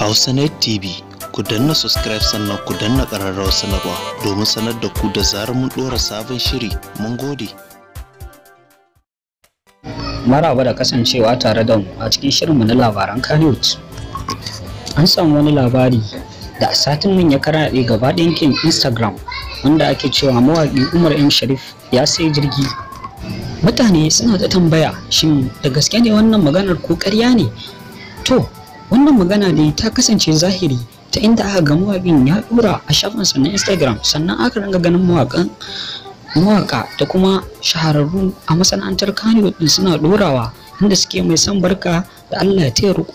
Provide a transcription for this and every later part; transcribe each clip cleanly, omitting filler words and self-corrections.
HAUSA TV, ku danna subscribe sannan ku danna ƙararrawar sanarwa domin sanar da ku da zarar mun ɗora sabon shiri. Mun gode. Maraba da kasancewa tare da mu a cikin shirinmu na labaran Kannywood. An samu wani labari da a satin nan ya karaɗe gaba ɗayan yankin Instagram, wanda ake cewa mawaƙi Umar Shareef ya sai jirgi. Mutane suna ta tambaya, shin da gaske ne wannan maganar ko ƙarya ne? To, wannan magana dai ta kasance zahiri, ta inda aka ga mawaƙin ya ɗora a shafinsa na Instagram, sannan aka ringa ganin mawaƙa da kuma shahararru a masana'antar Kannywood suna ɗorawa, inda suke mai son barka da Allah ya taya riƙo.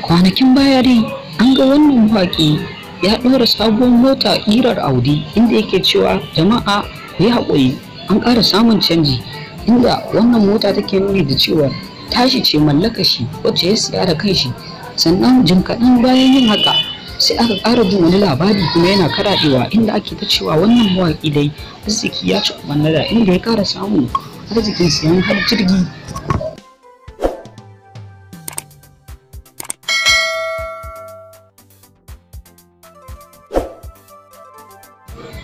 Kwanakin baya dai an ga wannan mawaƙi ya ɗora sabuwar mota ƙirar Audi, inda yake cewa jama'a ku yi haƙuri, an ƙara samun canji, inda wannan mota take nuni da cewa tashi ce mallaka shi wacce ya siya da kanshi. Sannan jim kaɗan bayan yin haka sai aka ƙara jin wani labari kuma yana karaɗewa, inda ake ta cewa wannan mawaƙi dai arziki ya ci da inda ya ƙara samun arzikin siyan har jirgi.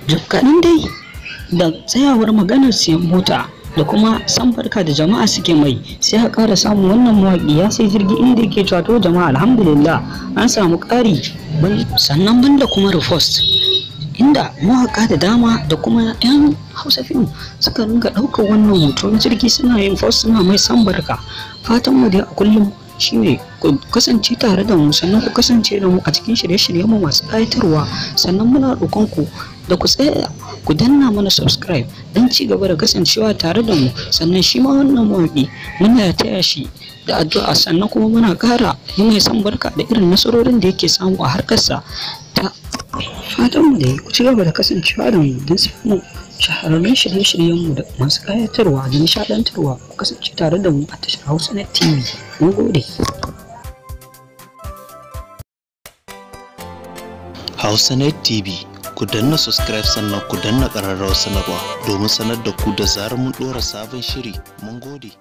Jim kaɗan dai da tsayawar maganar siyan mota da kuma san barka da jama'a suke mai, sai a ƙara samun wannan mawaƙi ya sai jirgi, inda yake cewa to jama'a alhamdulillah an samu ƙari. Sannan banda kuma repost, inda mawaƙa da dama da kuma 'yan Hausa fim suka ringa ɗaukar wannan hoto na jirgi suna yin post suna mai san barka. Fatan mu dai a kullum shine ku kasance tare da mu, sannan ku kasance da mu a cikin shirye-shiryen mu masu ƙayatarwa. Sannan muna roƙon ku da ku tsaya ku danna mana subscribe don ci gaba da kasancewa tare da mu. Sannan shi ma wannan mawaƙi muna taya shi da addu'a, sannan kuma muna ƙara yi mai san barka da irin nasarorin da yake samu a harkarsa. Ta fatan mu da ku ci gaba da kasancewa da mu don samun shahararrun shirye-shiryen mu da masu ƙayatarwa da nishaɗantarwa. Ku kasance tare da mu a tashar Hausa TV. Mun gode. HAUSA TV, ku danna subscribe sannan ku danna ƙararrawar sanarwa domin sanar da ku da zarar mun ɗora sabon shiri. Mun gode.